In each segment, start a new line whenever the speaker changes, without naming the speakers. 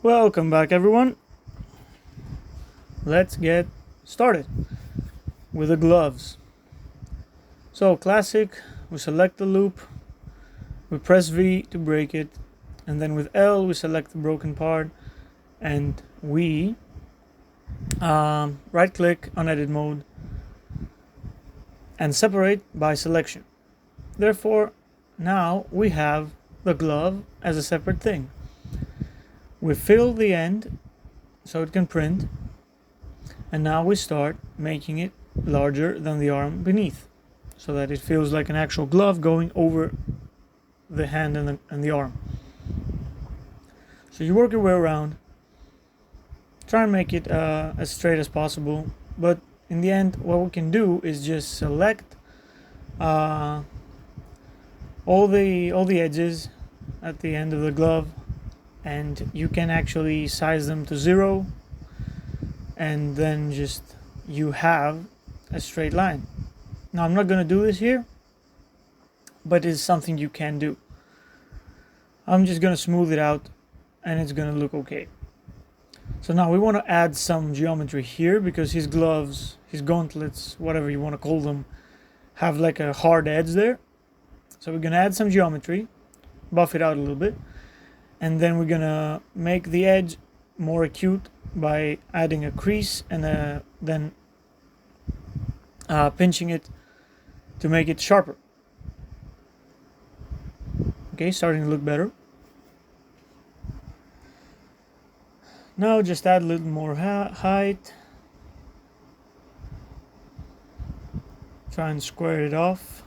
Welcome back, everyone. Let's get started with the gloves. So, classic, we select the loop, we press V to break it, and then with L we select the broken part, and we right click on edit mode and separate by selection. Therefore, now we have the glove as a separate thing. We fill the end so it can print, and now we start making it larger than the arm beneath so that it feels like an actual glove going over the hand and the arm. So you work your way around, try and make it as straight as possible, but in the end what we can do is just select all the edges at the end of the glove, and you can actually size them to 0, and then just you have a straight line. Now I'm not going to do this here, but it's something you can do. I'm just going to smooth it out and it's going to look okay. So now we want to add some geometry here because his gloves, his gauntlets, whatever you want to call them, have like a hard edge there. So we're going to add some geometry, buff it out a little bit, and then we're going to make the edge more acute by adding a crease and then pinching it to make it sharper. Okay, starting to look better. Now just add a little more height. Try and square it off.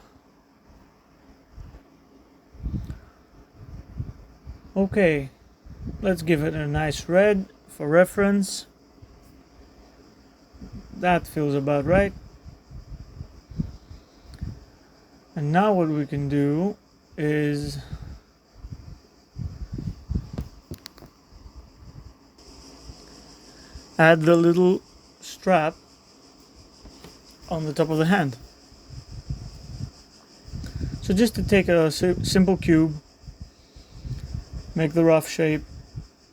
Okay, let's give it a nice red for reference. That feels about right. And now what we can do is add the little strap on the top of the hand. So just to take a simple cube, make the rough shape,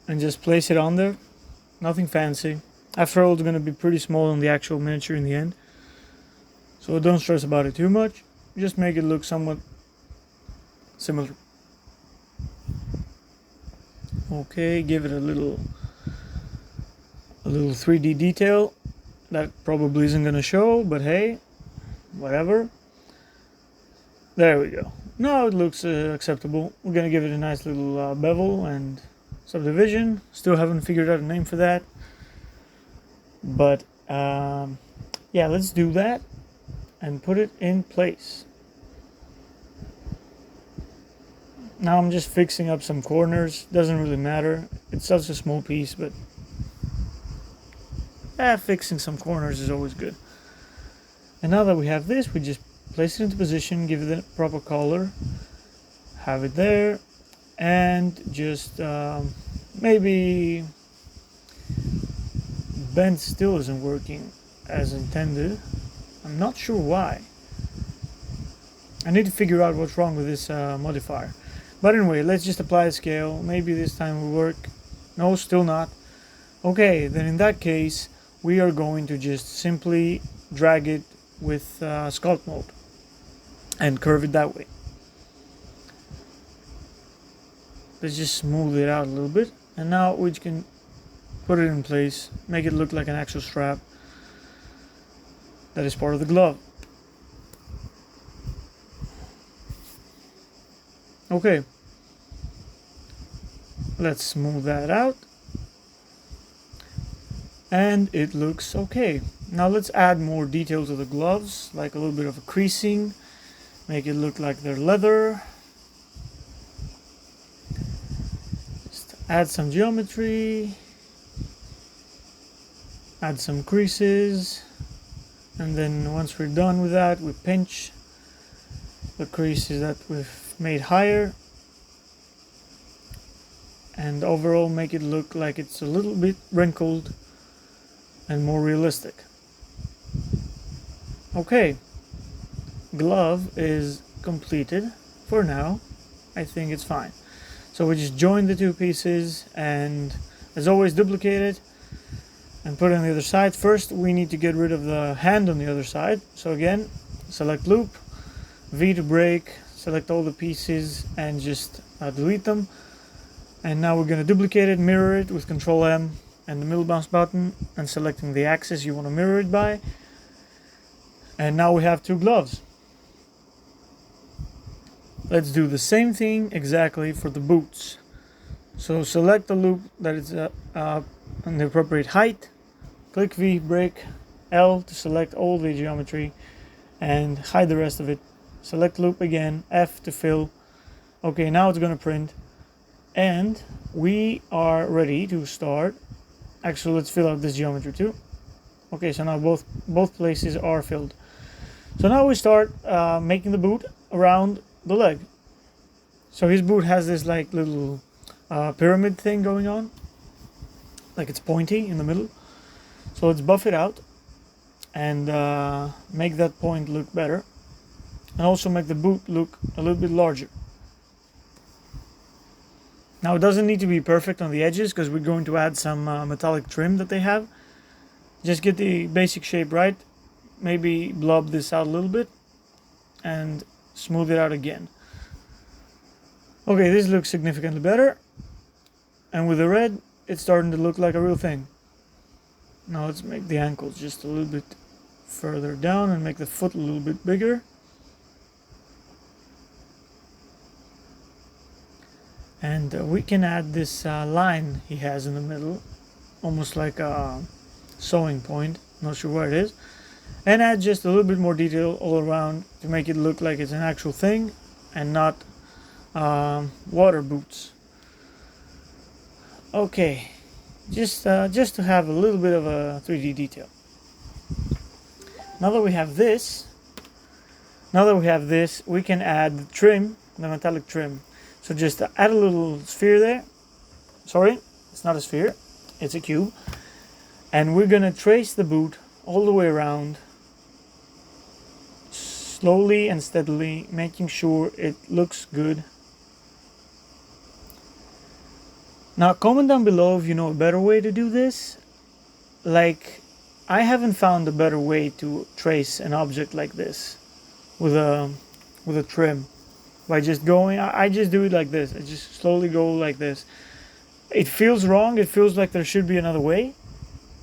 and just place it on there. Nothing fancy. After all, it's going to be pretty small on the actual miniature in the end, so don't stress about it too much. Just make it look somewhat similar. Okay, give it a little 3D detail that probably isn't going to show, but hey, whatever. There we go. Now it looks acceptable. We're going to give it a nice little bevel and subdivision. Still haven't figured out a name for that, but yeah, let's do that and put it in place. Now I'm just fixing up some corners. Doesn't really matter. It's such a small piece, but fixing some corners is always good. And now that we have this, we just place it into position, give it the proper color, have it there, and just maybe bend still isn't working as intended. I'm not sure why. I need to figure out what's wrong with this modifier. But anyway, let's just apply a scale. Maybe this time will work. No, still not. Okay, then in that case, we are going to just simply drag it with sculpt mode and curve it that way. Let's just smooth it out a little bit, and now we can put it in place, make it look like an actual strap that is part of the glove. Okay, let's smooth that out, and it looks okay. Now let's add more detail to the gloves, like a little bit of a creasing, make it look like they're leather. Just add some geometry, add some creases, and then once we're done with that, we pinch the creases that we've made higher, and overall make it look like it's a little bit wrinkled and more realistic. Okay, glove is completed for now. I think it's fine. So we just join the two pieces and As always, duplicate it and put it on the other side. First, we need to get rid of the hand on the other side. So again, select loop, V to break, select all the pieces and just delete them. And now we're going to duplicate it, mirror it with Control M and the middle bounce button, and selecting the axis you want to mirror it by. And now we have two gloves. Let's do the same thing exactly for the boots. So select the loop that is on the appropriate height. Click V, break, L to select all the geometry and hide the rest of it. Select loop again, F to fill. Okay, now it's going to print. And we are ready to start. Actually, let's fill out this geometry too. Okay, so now both places are filled. So now we start making the boot around the leg. So his boot has this like little pyramid thing going on, like it's pointy in the middle. So let's buff it out and make that point look better, and also make the boot look a little bit larger. Now it doesn't need to be perfect on the edges because we're going to add some metallic trim that they have. Just get the basic shape right, maybe blob this out a little bit and smooth it out again. Okay, this looks significantly better, and with the red it's starting to look like a real thing. Now let's make the ankles just a little bit further down and make the foot a little bit bigger. And we can add this line he has in the middle, almost like a sewing point, not sure where it is, and add just a little bit more detail all around to make it look like it's an actual thing and not water boots. Okay, just to have a little bit of a 3D detail. Now that we have this, we can add the trim, the metallic trim. So just add a little sphere there. Sorry, it's not a sphere, it's a cube. And we're gonna trace the boot all the way around, slowly and steadily, making sure it looks good. Now comment down below if you know a better way to do this. Like, I haven't found a better way to trace an object like this with a trim. By just going, I just do it like this. I just slowly go like this. It feels wrong. It feels like there should be another way.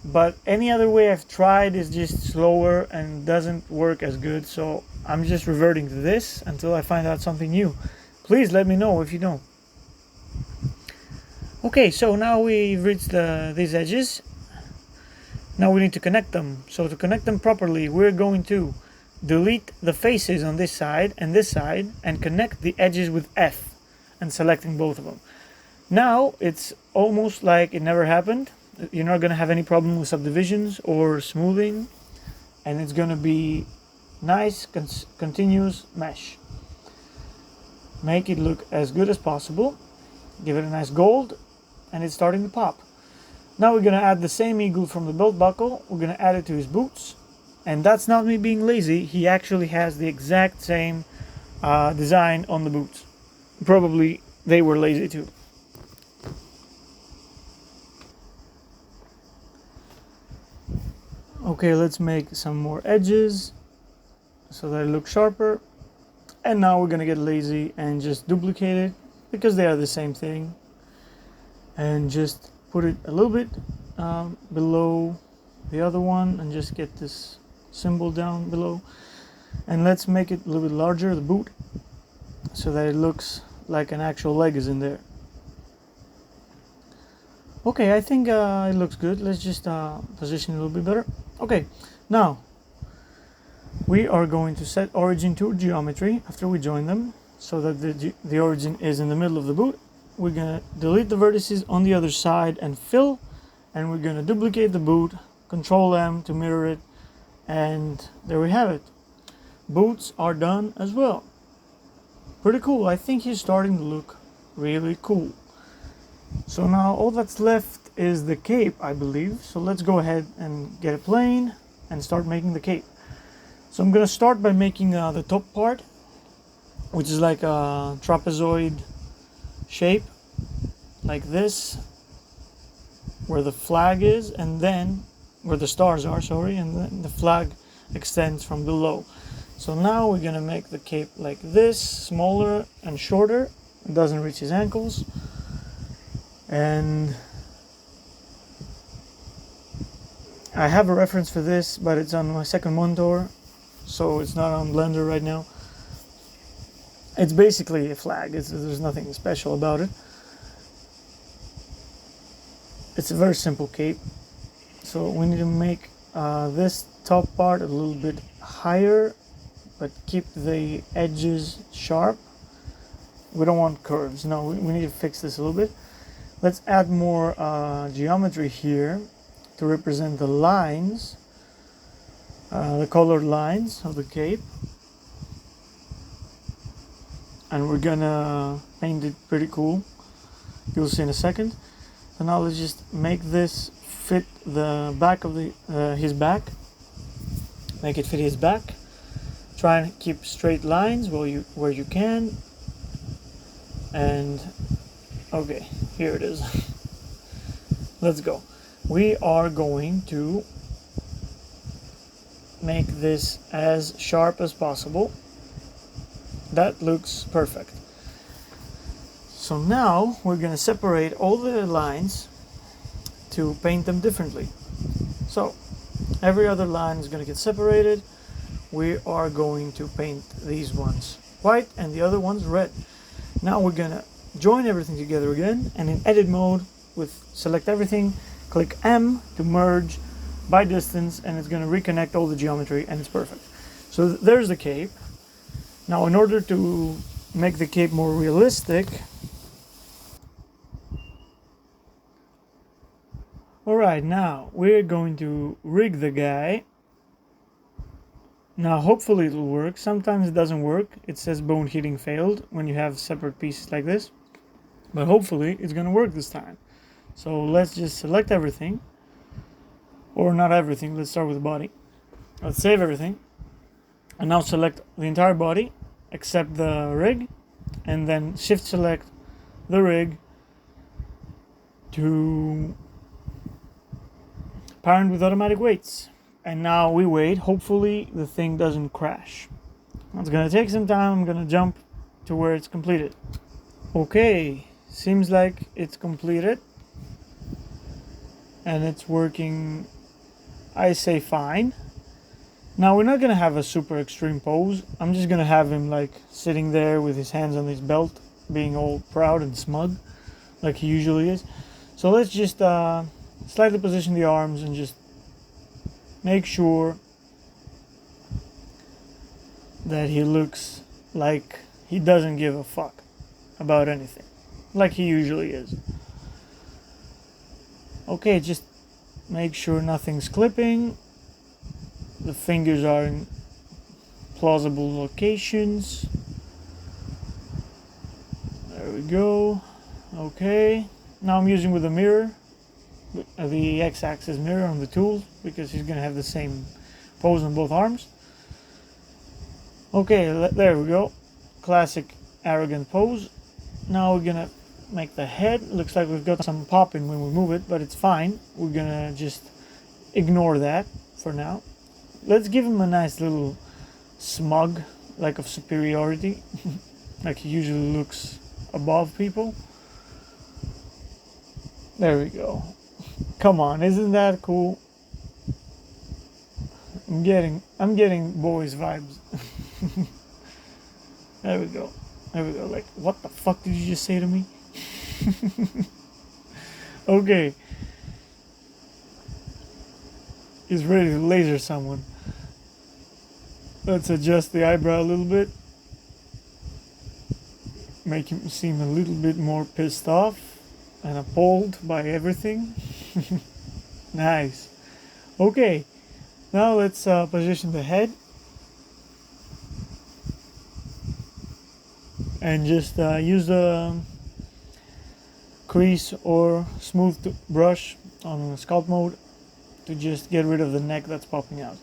But any other way I've tried is just slower and doesn't work as good. So I'm just reverting to this until I find out something new. Please let me know if you know. Okay, so now we've reached these edges. Now we need to connect them. So to connect them properly, we're going to delete the faces on this side and connect the edges with F and selecting both of them. Now it's almost like it never happened. You're not going to have any problem with subdivisions or smoothing, and it's going to be nice continuous mesh. Make it look as good as possible, give it a nice gold, and it's starting to pop. Now we're going to add the same eagle from the belt buckle. We're going to add it to his boots. And that's not me being lazy, he actually has the exact same design on the boots. Probably they were lazy too. Okay, let's make some more edges so that it looks sharper. And now we're gonna get lazy and just duplicate it because they are the same thing. And just put it a little bit below the other one and just get this symbol down below, and let's make it a little bit larger, the boot, so that it looks like an actual leg is in there. Okay, I think it looks good. Let's just position it a little bit better. Okay, now we are going to set origin to geometry after we join them so that the origin is in the middle of the boot. We're gonna delete the vertices on the other side and fill, and we're gonna duplicate the boot, Control M to mirror it. And there we have it. Boots are done as well. Pretty cool. I think he's starting to look really cool. So now all that's left is the cape, I believe. So let's go ahead and get a plane and start making the cape. So I'm going to start by making the top part, which is like a trapezoid shape, like this. where the flag is, and then where the stars are, sorry, and then the flag extends from below. So now we're gonna make the cape like this, smaller and shorter. It doesn't reach his ankles. And I have a reference for this, but it's on my second monitor, so it's not on Blender right now. It's basically a flag. There's nothing special about it. It's a very simple cape. So we need to make this top part a little bit higher, but keep the edges sharp. We don't want curves. No, we need to fix this a little bit. Let's add more geometry here to represent the lines, the colored lines of the cape. And we're gonna paint it pretty cool. You'll see in a second. So now let's just make this fit the back of his back. Make it fit his back. Try and keep straight lines where you can. And okay, here it is. Let's go. We are going to make this as sharp as possible. That looks perfect. So now we're going to separate all the lines to paint them differently. So every other line is going to get separated. We are going to paint these ones white and the other ones red. Now we're going to join everything together again, and in edit mode, select everything, click M to merge by distance, and it's going to reconnect all the geometry, and it's perfect. So there's the cape. Now in order to make the cape more realistic, alright, now we're going to rig the guy. Now hopefully it'll work. Sometimes it doesn't work. It says bone heating failed when you have separate pieces like this. But hopefully it's gonna work this time. So let's just select everything. Or not everything, let's start with the body. Let's save everything. And now select the entire body except the rig. And then shift select the rig to parent with automatic weights. And now we wait. Hopefully the thing doesn't crash. It's gonna take some time. I'm gonna jump to where it's completed. Okay, seems like it's completed. And it's working, I say fine. Now we're not gonna have a super extreme pose. I'm just gonna have him like sitting there with his hands on his belt, being all proud and smug, like he usually is. So let's just slightly position the arms and just make sure that he looks like he doesn't give a fuck about anything, like he usually is. Okay, just make sure nothing's clipping. The fingers are in plausible locations. There we go. Okay, now I'm using with a mirror, the x-axis mirror on the tool, because he's gonna have the same pose on both arms. Okay, there we go. Classic arrogant pose. Now we're gonna make the head. Looks like we've got some popping when we move it, but it's fine. We're gonna just ignore that for now. Let's give him a nice little smug, like of superiority, like he usually looks above people. There we go. Come on, isn't that cool? I'm getting boys vibes. There we go. There we go. Like, what the fuck did you just say to me? Okay. He's ready to laser someone. Let's adjust the eyebrow a little bit. Make him seem a little bit more pissed off and appalled by everything. Nice. Okay. Now let's position the head. And just use the crease or smooth brush on sculpt mode to just get rid of the neck that's popping out.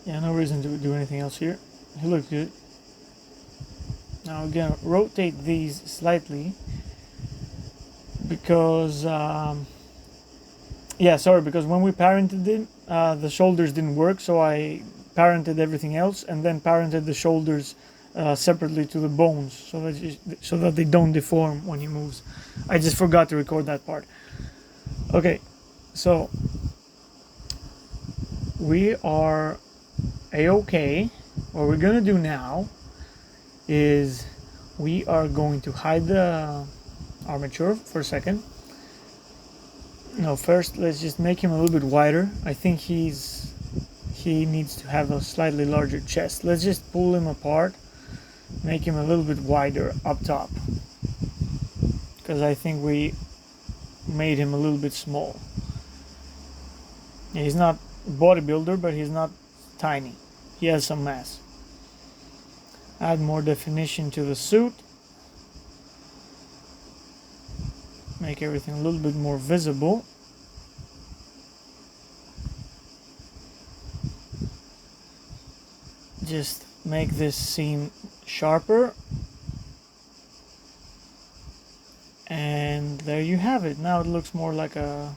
Yeah, no reason to do anything else here. He looks good. Now we're gonna rotate these slightly because yeah, sorry, because when we parented it, the shoulders didn't work, so I parented everything else and then parented the shoulders separately to the bones, so that they don't deform when he moves. I just forgot to record that part. Okay, so we are a-okay. What we're gonna do now is we are going to hide the armature for a second. No, first let's just make him a little bit wider. I think he needs to have a slightly larger chest. Let's just pull him apart, make him a little bit wider up top, because I think we made him a little bit small. He's not bodybuilder, but he's not tiny. He has some mass. Add more definition to the suit. Make everything a little bit more visible. Just make this seem sharper. And there you have it. Now it looks more like a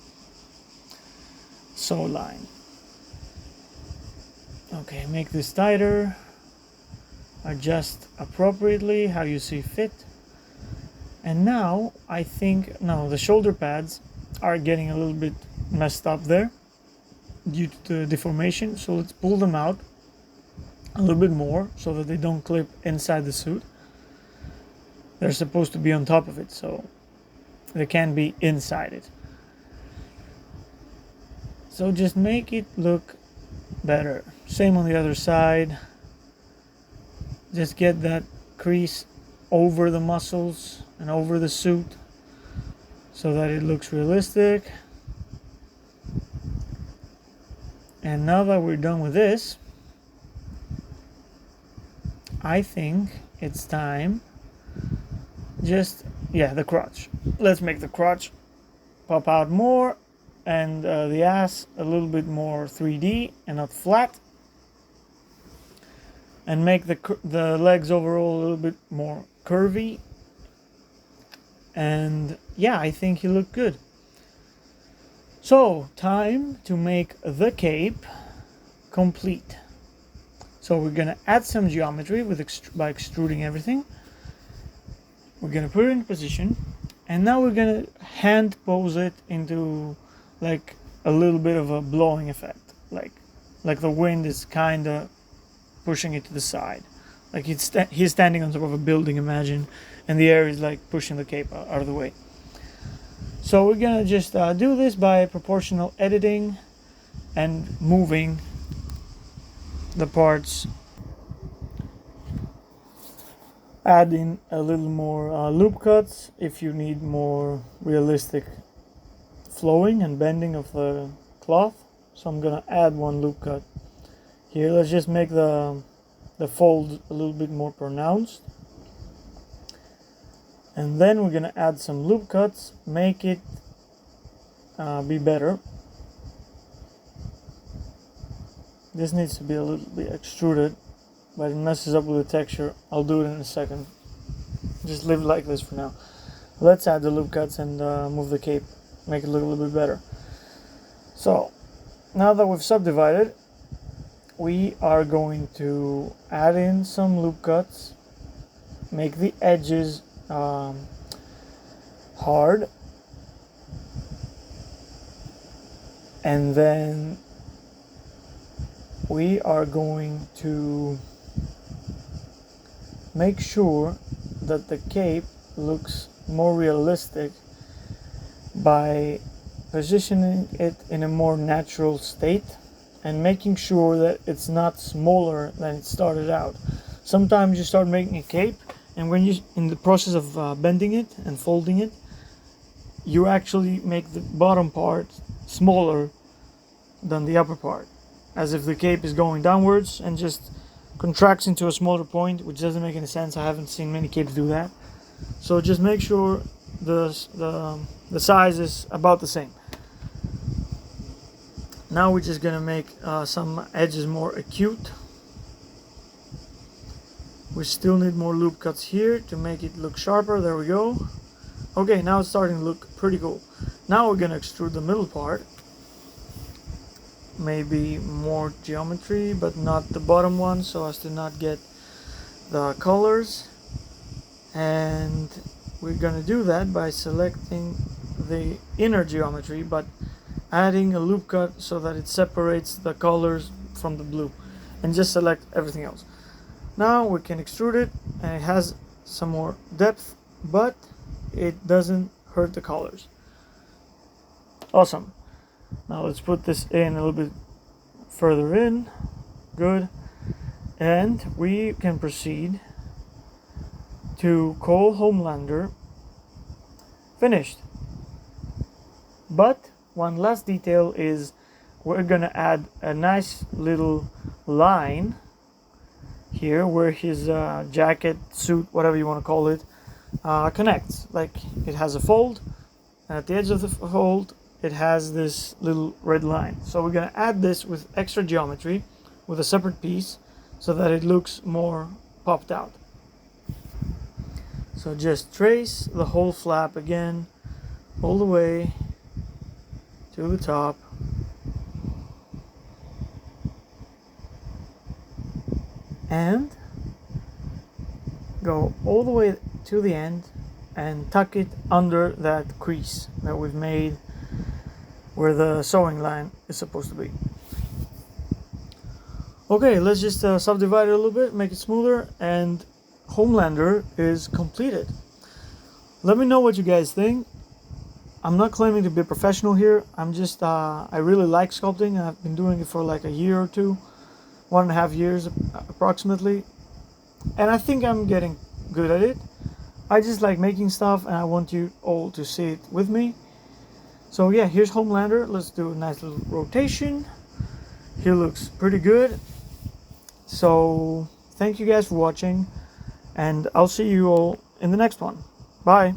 sew line. Okay, make this tighter. Adjust appropriately how you see fit. And now I think, no, the shoulder pads are getting a little bit messed up there due to the deformation. So let's pull them out a little bit more so that they don't clip inside the suit. They're supposed to be on top of it, so they can't be inside it. So just make it look better. Same on the other side. Just get that crease over the muscles and over the suit so that it looks realistic. And now that we're done with this, I think it's time the crotch. Let's make the crotch pop out more, and the ass a little bit more 3D and not flat, and make the legs overall a little bit more curvy. And yeah, I think he looked good. So time to make the cape complete. So we're gonna add some geometry by extruding everything. We're gonna put it in position, and now we're gonna hand pose it into like a little bit of a blowing effect, like the wind is kind of pushing it to the side, like he's standing on top of a building, imagine, and the air is like pushing the cape out of the way. So we're gonna just do this by proportional editing and moving the parts. Add in a little more loop cuts if you need more realistic flowing and bending of the cloth. So I'm gonna add one loop cut here. Let's just make the fold a little bit more pronounced, and then we're gonna add some loop cuts, make it be better. This needs to be a little bit extruded, but it messes up with the texture. I'll do it in a second. Just leave it like this for now. Let's add the loop cuts and move the cape, make it look a little bit better. So now that we've subdivided, we are going to add in some loop cuts, make the edges hard, and then we are going to make sure that the cape looks more realistic by positioning it in a more natural state and making sure that it's not smaller than it started out. Sometimes you start making a cape, and when you're in the process of bending it and folding it, you actually make the bottom part smaller than the upper part, as if the cape is going downwards and just contracts into a smaller point, which doesn't make any sense. I haven't seen many capes do that. So just make sure the size is about the same. Now we're just gonna make some edges more acute. We still need more loop cuts here to make it look sharper. There we go. Okay, now it's starting to look pretty cool. Now we're gonna extrude the middle part. Maybe more geometry, but not the bottom one, so as to not get the colors. And we're gonna do that by selecting the inner geometry, but adding a loop cut so that it separates the colors from the blue, and just select everything else. Now we can extrude it, and it has some more depth, but it doesn't hurt the colors. Awesome. Now let's put this in a little bit further in. Good. And we can proceed to call Homelander finished. But one last detail is we're gonna add a nice little line here where his jacket, suit, whatever you want to call it, connects. Like it has a fold, and at the edge of the fold it has this little red line. So we're gonna add this with extra geometry with a separate piece so that it looks more popped out. So just trace the whole flap again all the way to the top. And go all the way to the end and tuck it under that crease that we've made where the sewing line is supposed to be. Okay, let's just subdivide it a little bit, make it smoother, and Homelander is completed. Let me know what you guys think. I'm not claiming to be a professional here. I'm just, I really like sculpting. I've been doing it for like a year or two, 1.5 years approximately. And I think I'm getting good at it. I just like making stuff, and I want you all to see it with me. So yeah, here's Homelander. Let's do a nice little rotation. He looks pretty good. So thank you guys for watching, and I'll see you all in the next one. Bye.